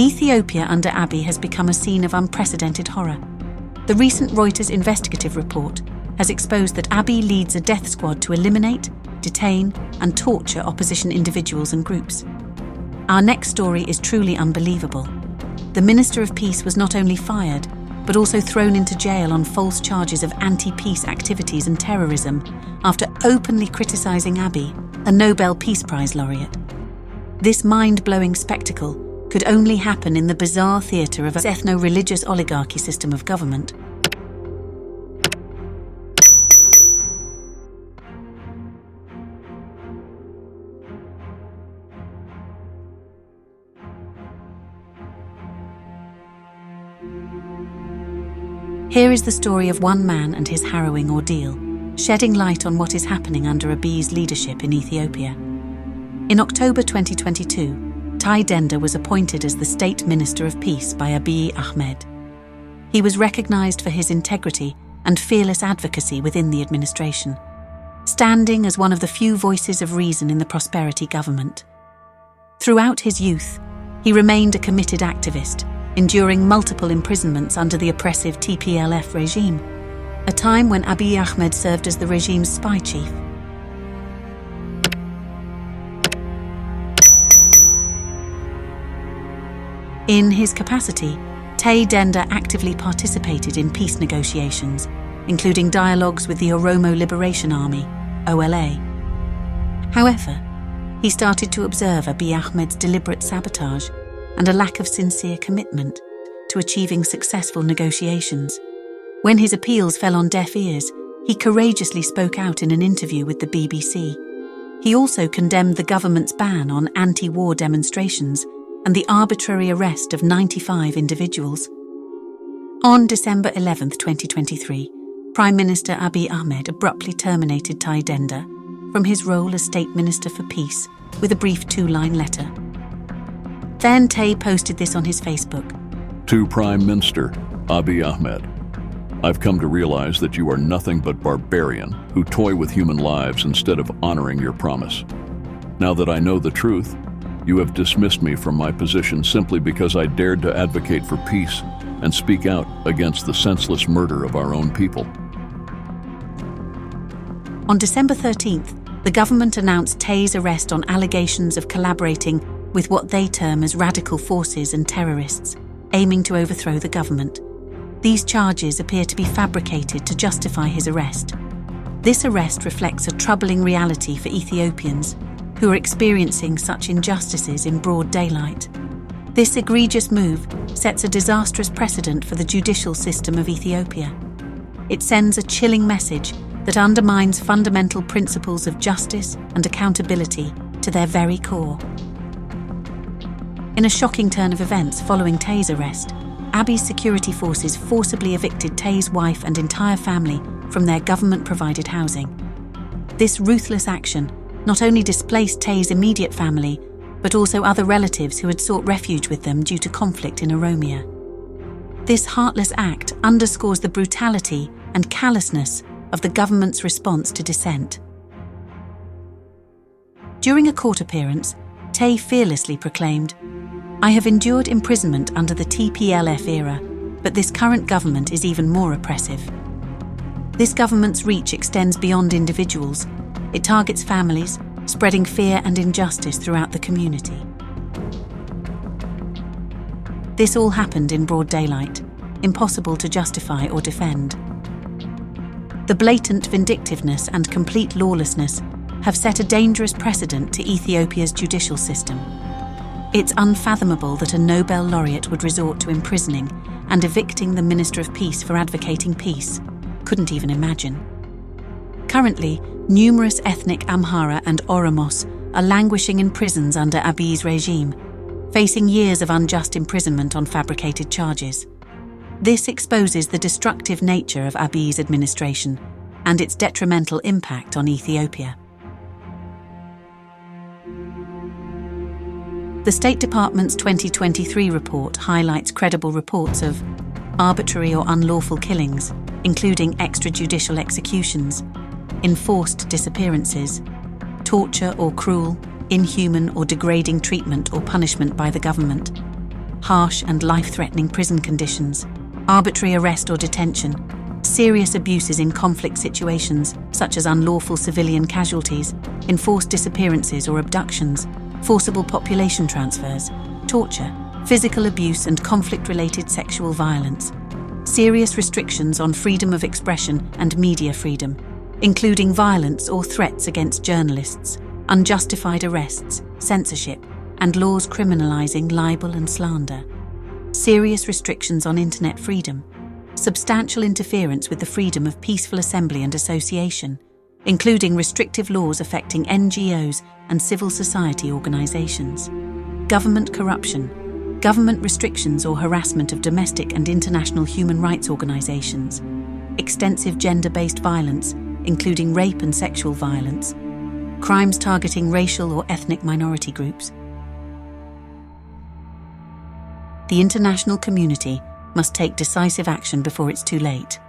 Ethiopia under Abiy has become a scene of unprecedented horror. The recent Reuters investigative report has exposed that Abiy leads a death squad to eliminate, detain, and torture opposition individuals and groups. Our next story is truly unbelievable. The Minister of Peace was not only fired, but also thrown into jail on false charges of anti-peace activities and terrorism after openly criticizing Abiy, a Nobel Peace Prize laureate. This mind-blowing spectacle could only happen in the bizarre theatre of an ethno-religious oligarchy system of government. Here is the story of one man and his harrowing ordeal, shedding light on what is happening under Abiy's leadership in Ethiopia. In October 2022, Taye Dendea was appointed as the State Minister of Peace by Abiy Ahmed. He was recognized for his integrity and fearless advocacy within the administration, standing as one of the few voices of reason in the prosperity government. Throughout his youth, he remained a committed activist, enduring multiple imprisonments under the oppressive TPLF regime, a time when Abiy Ahmed served as the regime's spy chief. In his capacity, Taye Dendea actively participated in peace negotiations, including dialogues with the Oromo Liberation Army, OLA. However, he started to observe Abiy Ahmed's deliberate sabotage and a lack of sincere commitment to achieving successful negotiations. When his appeals fell on deaf ears, he courageously spoke out in an interview with the BBC. He also condemned the government's ban on anti-war demonstrations and the arbitrary arrest of 95 individuals. On December 11, 2023, Prime Minister Abiy Ahmed abruptly terminated Taye Dendea from his role as State Minister for Peace with a brief 2-line letter. Then Taye posted this on his Facebook. To Prime Minister Abiy Ahmed, I've come to realize that you are nothing but barbarian who toy with human lives instead of honoring your promise. Now that I know the truth, you have dismissed me from my position simply because I dared to advocate for peace and speak out against the senseless murder of our own people. On December 13th, the government announced Taye's arrest on allegations of collaborating with what they term as radical forces and terrorists, aiming to overthrow the government. These charges appear to be fabricated to justify his arrest. This arrest reflects a troubling reality for Ethiopians who are experiencing such injustices in broad daylight. This egregious move sets a disastrous precedent for the judicial system of Ethiopia. It sends a chilling message that undermines fundamental principles of justice and accountability to their very core. In a shocking turn of events following Taye's arrest, Abiy's security forces forcibly evicted Taye's wife and entire family from their government-provided housing. This ruthless action not only displaced Taye's immediate family, but also other relatives who had sought refuge with them due to conflict in Oromia. This heartless act underscores the brutality and callousness of the government's response to dissent. During a court appearance, Taye fearlessly proclaimed, "I have endured imprisonment under the TPLF era, but this current government is even more oppressive." This government's reach extends beyond individuals. It targets families, spreading fear and injustice throughout the community. This all happened in broad daylight, impossible to justify or defend. The blatant vindictiveness and complete lawlessness have set a dangerous precedent to Ethiopia's judicial system. It's unfathomable that a Nobel Laureate would resort to imprisoning and evicting the Minister of Peace for advocating peace. Couldn't even imagine. Currently, numerous ethnic Amhara and Oromos are languishing in prisons under Abiy's regime, facing years of unjust imprisonment on fabricated charges. This exposes the destructive nature of Abiy's administration and its detrimental impact on Ethiopia. The State Department's 2023 report highlights credible reports of arbitrary or unlawful killings, including extrajudicial executions, enforced disappearances, torture or cruel, inhuman or degrading treatment or punishment by the government, harsh and life-threatening prison conditions, arbitrary arrest or detention, serious abuses in conflict situations such as unlawful civilian casualties, enforced disappearances or abductions, forcible population transfers, torture, physical abuse and conflict-related sexual violence, serious restrictions on freedom of expression and media freedom, including violence or threats against journalists, unjustified arrests, censorship, and laws criminalizing libel and slander, serious restrictions on internet freedom, substantial interference with the freedom of peaceful assembly and association, including restrictive laws affecting NGOs and civil society organizations, government corruption, government restrictions or harassment of domestic and international human rights organizations, extensive gender-based violence, including rape and sexual violence, crimes targeting racial or ethnic minority groups. The international community must take decisive action before it's too late.